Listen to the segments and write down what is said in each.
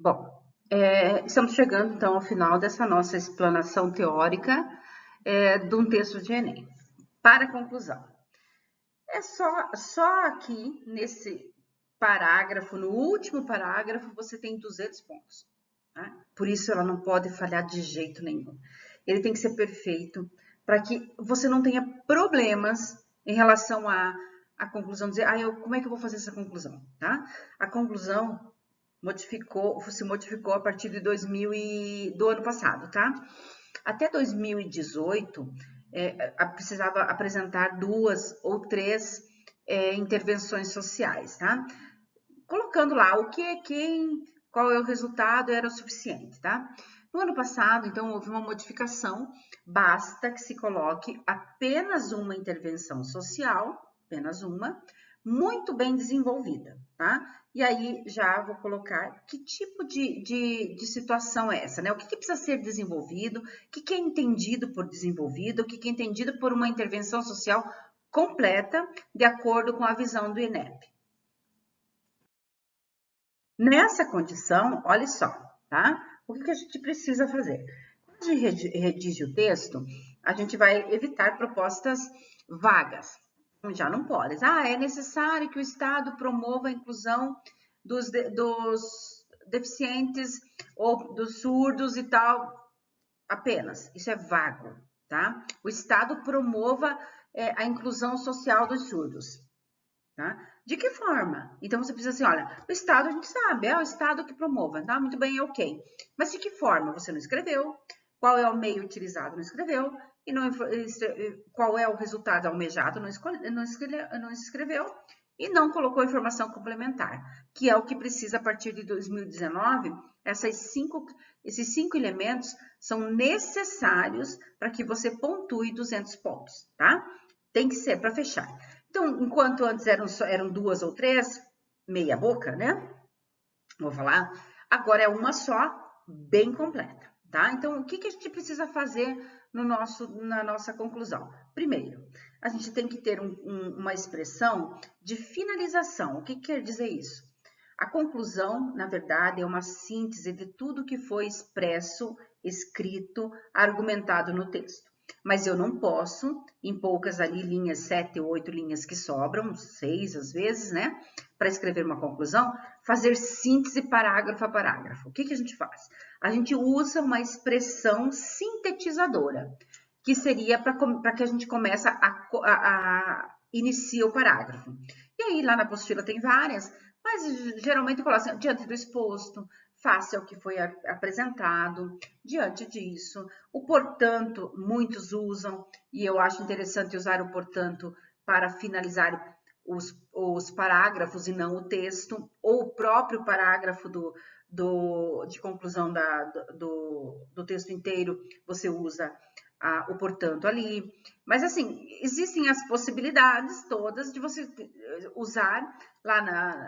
Bom, estamos chegando então ao final dessa nossa explanação teórica de um texto de Enem. Para a conclusão, é só aqui nesse parágrafo, no último parágrafo, você tem 200 pontos. Tá? Por isso ela não pode falhar de jeito nenhum. Ele tem que ser perfeito para que você não tenha problemas em relação à conclusão, dizer, como é que eu vou fazer essa conclusão? Tá? A conclusão se modificou a partir de do ano passado, tá? Até 2018, precisava apresentar 2 ou 3 intervenções sociais, tá? Colocando lá o que é quem, qual é o resultado, era o suficiente, tá? No ano passado, então, houve uma modificação, basta que se coloque apenas uma intervenção social, apenas uma, muito bem desenvolvida, tá? E aí já vou colocar que tipo de situação é essa, né? O que precisa ser desenvolvido, o que é entendido por desenvolvido, o que é entendido por uma intervenção social completa, de acordo com a visão do INEP. Nessa condição, olha só, tá? O que a gente precisa fazer? Quando a gente redige o texto, a gente vai evitar propostas vagas. Já não pode. É necessário que o Estado promova a inclusão dos deficientes ou dos surdos e tal, apenas. Isso é vago, tá? O Estado promova a inclusão social dos surdos. Tá? De que forma? Então você precisa assim, olha, o Estado a gente sabe, é o Estado que promova, tá? Muito bem, ok. Mas de que forma? Você não escreveu, qual é o meio utilizado, não escreveu, e não, qual é o resultado almejado, não escreveu, e não colocou informação complementar, que é o que precisa a partir de 2019, esses 5 elementos são necessários para que você pontue 200 pontos, tá? Tem que ser para fechar. Então, enquanto antes eram 2 ou 3, meia boca, né? Vou falar. Agora é uma só, bem completa, tá? Então, o que a gente precisa fazer na nossa conclusão? Primeiro, a gente tem que ter uma expressão de finalização. O que quer dizer isso? A conclusão, na verdade, é uma síntese de tudo que foi expresso, escrito, argumentado no texto. Mas eu não posso, em poucas ali linhas, 7 ou 8 linhas que sobram, 6 às vezes, né? Para escrever uma conclusão, fazer síntese parágrafo a parágrafo. O que a gente faz? A gente usa uma expressão sintetizadora, que seria para que a gente comece a inicia o parágrafo. E aí, lá na apostila tem várias, mas geralmente coloca assim, diante do exposto, face ao que foi apresentado, diante disso. O portanto, muitos usam, e eu acho interessante usar o portanto para finalizar os parágrafos e não o texto, ou o próprio parágrafo de conclusão do texto inteiro, você usa o portanto ali. Mas assim, existem as possibilidades todas de você usar, lá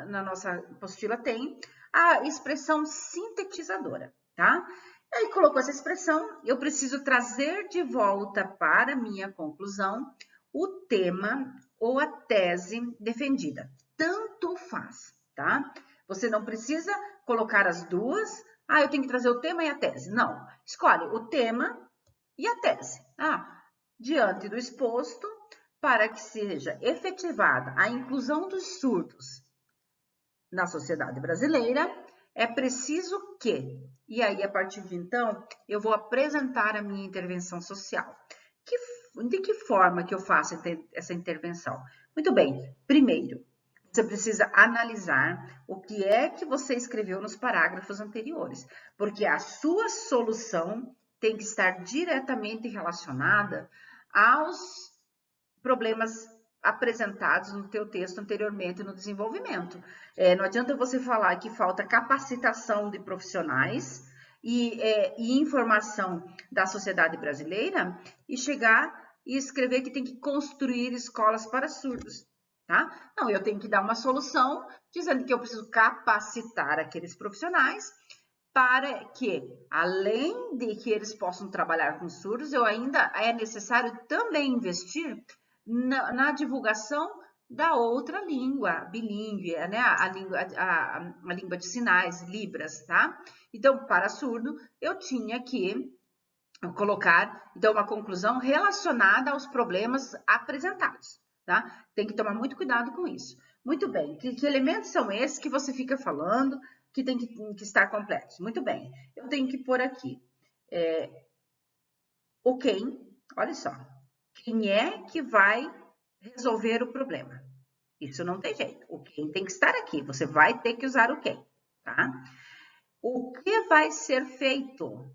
na nossa apostila tem, a expressão sintetizadora, tá? E aí colocou essa expressão, eu preciso trazer de volta para minha conclusão o tema ou a tese defendida. Tanto faz, tá? Você não precisa colocar as duas, eu tenho que trazer o tema e a tese. Não, escolhe o tema e a tese. Diante do exposto, para que seja efetivada a inclusão dos surdos na sociedade brasileira, é preciso que, e aí a partir de então, eu vou apresentar a minha intervenção social. De que forma que eu faço essa intervenção? Muito bem, primeiro, você precisa analisar o que é que você escreveu nos parágrafos anteriores, porque a sua solução tem que estar diretamente relacionada aos problemas apresentados no teu texto anteriormente no desenvolvimento. Não adianta você falar que falta capacitação de profissionais e informação da sociedade brasileira e chegar e escrever que tem que construir escolas para surdos, tá? Não, eu tenho que dar uma solução dizendo que eu preciso capacitar aqueles profissionais para que, além de que eles possam trabalhar com surdos, ainda é necessário também investir na divulgação da outra língua, bilíngue, né? A língua de sinais, Libras, tá? Então, para surdo, eu tinha que colocar, então, uma conclusão relacionada aos problemas apresentados, tá? Tem que tomar muito cuidado com isso. Muito bem, que elementos são esses que você fica falando que tem que estar completos? Muito bem, eu tenho que pôr aqui o quem, olha só, quem é que vai resolver o problema? Isso não tem jeito, o quem tem que estar aqui, você vai ter que usar o quem, tá? O que vai ser feito?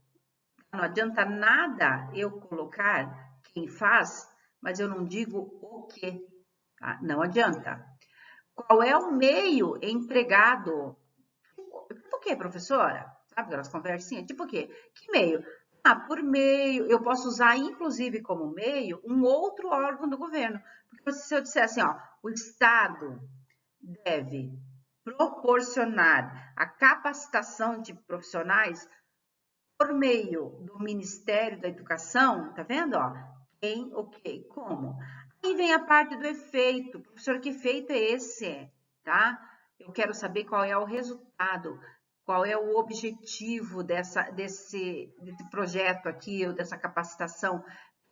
Não adianta nada eu colocar quem faz, mas eu não digo o que, tá? Não adianta. Qual é o meio empregado? Tipo o quê, professora? Sabe aquelas conversinhas? Tipo o quê? Que meio? Ah, por meio, eu posso usar inclusive como meio um outro órgão do governo. Porque se eu disser assim, ó, o Estado deve proporcionar a capacitação de profissionais por meio do Ministério da Educação, tá vendo? Ó, quem, o que, como. Aí vem a parte do efeito. Professor, que efeito é esse? Tá? Eu quero saber qual é o resultado, qual é o objetivo desse projeto aqui, ou dessa capacitação. O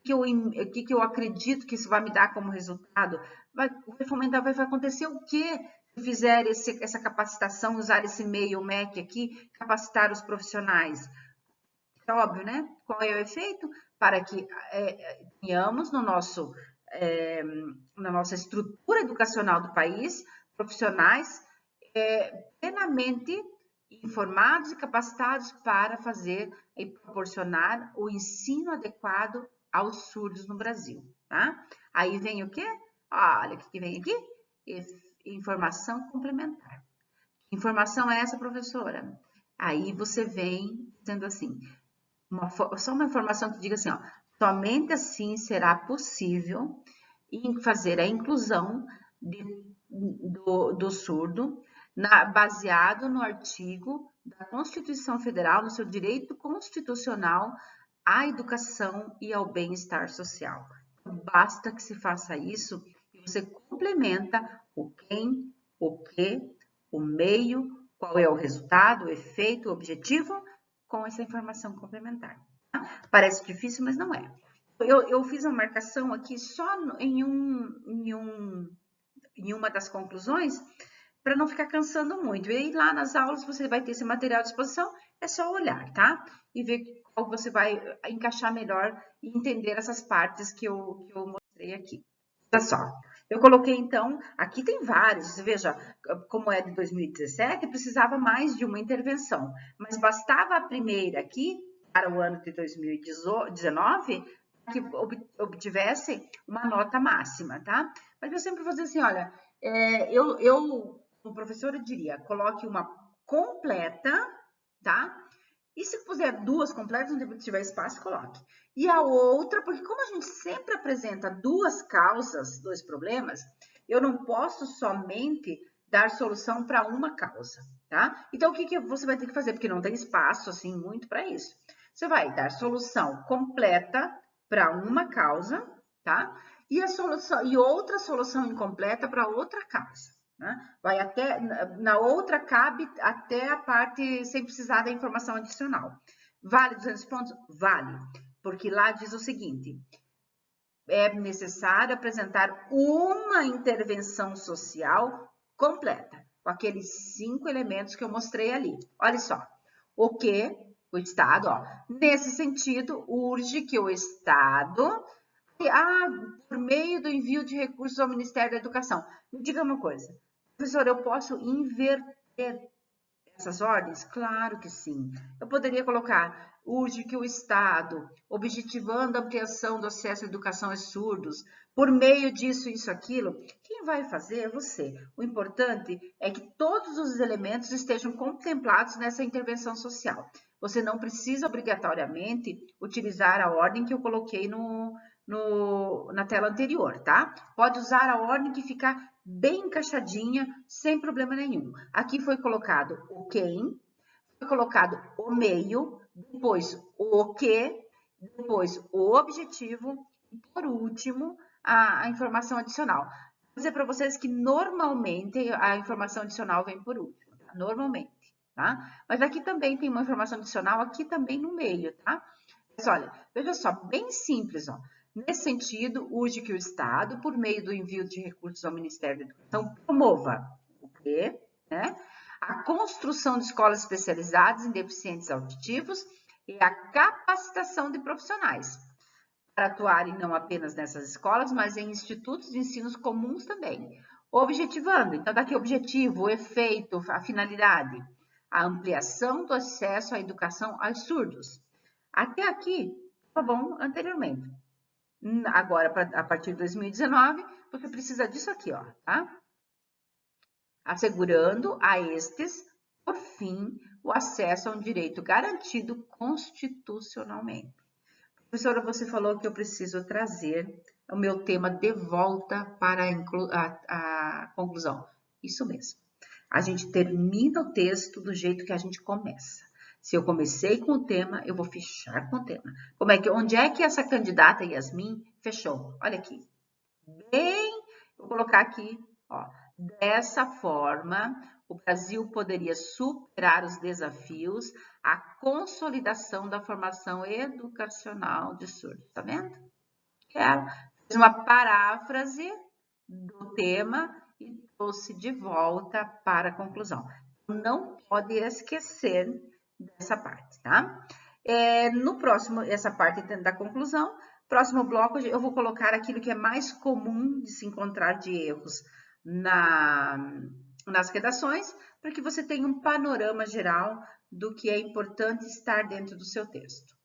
que eu acredito que isso vai me dar como resultado? Vai fomentar, vai acontecer o quê? Se fizer essa capacitação, usar esse meio, o MEC aqui, capacitar os profissionais. É óbvio, né? Qual é o efeito? Para que tenhamos na nossa estrutura educacional do país profissionais plenamente informados e capacitados para fazer e proporcionar o ensino adequado aos surdos no Brasil, tá? Aí vem o quê? Olha o que vem aqui? Informação complementar. Que informação é essa, professora? Aí você vem dizendo assim, só uma informação que diga assim, ó, somente assim será possível fazer a inclusão do surdo baseado no artigo da Constituição Federal, no seu direito constitucional à educação e ao bem-estar social. Basta que se faça isso e você complementa o quem, o que, o meio, qual é o resultado, o efeito, o objetivo, com essa informação complementar. Tá? Parece difícil, mas não é. Eu fiz uma marcação aqui só em uma das conclusões, para não ficar cansando muito. E aí, lá nas aulas, você vai ter esse material à disposição, é só olhar, tá? E ver qual você vai encaixar melhor e entender essas partes que eu mostrei aqui. Olha só, eu coloquei então, aqui tem vários, você veja, como é de 2017, precisava mais de uma intervenção, mas bastava a primeira aqui, para o ano de 2019, que obtivesse uma nota máxima, tá? Mas eu sempre vou dizer assim, olha, como professora, eu diria, coloque uma completa, tá? E se puser duas completas, onde tiver espaço, coloque. E a outra, porque como a gente sempre apresenta duas causas, dois problemas, eu não posso somente dar solução para uma causa, tá? Então, o que você vai ter que fazer? Porque não tem espaço, assim, muito para isso. Você vai dar solução completa para uma causa, tá? E outra solução incompleta para outra causa. Né? Vai até, na outra cabe até a parte sem precisar da informação adicional. Vale 200 pontos? Vale, porque lá diz o seguinte, é necessário apresentar uma intervenção social completa, com aqueles 5 elementos que eu mostrei ali. Olha só, o que o Estado, ó, nesse sentido, urge que o Estado, por meio do envio de recursos ao Ministério da Educação. Me diga uma coisa, professor, eu posso inverter essas ordens? Claro que sim. Eu poderia colocar, urge que o Estado, objetivando a ampliação do acesso à educação aos surdos, por meio disso, isso, aquilo, quem vai fazer é você. O importante é que todos os elementos estejam contemplados nessa intervenção social. Você não precisa obrigatoriamente utilizar a ordem que eu coloquei na tela anterior, tá? Pode usar a ordem que ficar bem encaixadinha, sem problema nenhum. Aqui foi colocado o quem, foi colocado o meio, depois o que, depois o objetivo e, por último, a informação adicional. dizer para vocês que normalmente a informação adicional vem por último, tá? Normalmente, tá? Mas aqui também tem uma informação adicional aqui também no meio, tá? Mas olha, veja só, bem simples, ó. Nesse sentido, urge que o Estado, por meio do envio de recursos ao Ministério da Educação, promova o quê? Né? A construção de escolas especializadas em deficientes auditivos e a capacitação de profissionais para atuarem não apenas nessas escolas, mas em institutos de ensino comuns também, objetivando. Então, daqui objetivo, o efeito, a finalidade, a ampliação do acesso à educação aos surdos. Até aqui, tá bom anteriormente. Agora, a partir de 2019, você precisa disso aqui, ó, tá? Assegurando a estes, por fim, o acesso a um direito garantido constitucionalmente. Professora, você falou que eu preciso trazer o meu tema de volta para a conclusão. Isso mesmo. A gente termina o texto do jeito que a gente começa. Se eu comecei com o tema, eu vou fechar com o tema. Onde é que essa candidata Yasmin fechou? Olha aqui. Vou colocar aqui, ó. Dessa forma, o Brasil poderia superar os desafios, a consolidação da formação educacional de surdos. Tá vendo? Ela fez uma paráfrase do tema e trouxe de volta para a conclusão. Não pode esquecer dessa parte, tá? No próximo, essa parte da conclusão, próximo bloco eu vou colocar aquilo que é mais comum de se encontrar de erros nas redações, para que você tenha um panorama geral do que é importante estar dentro do seu texto.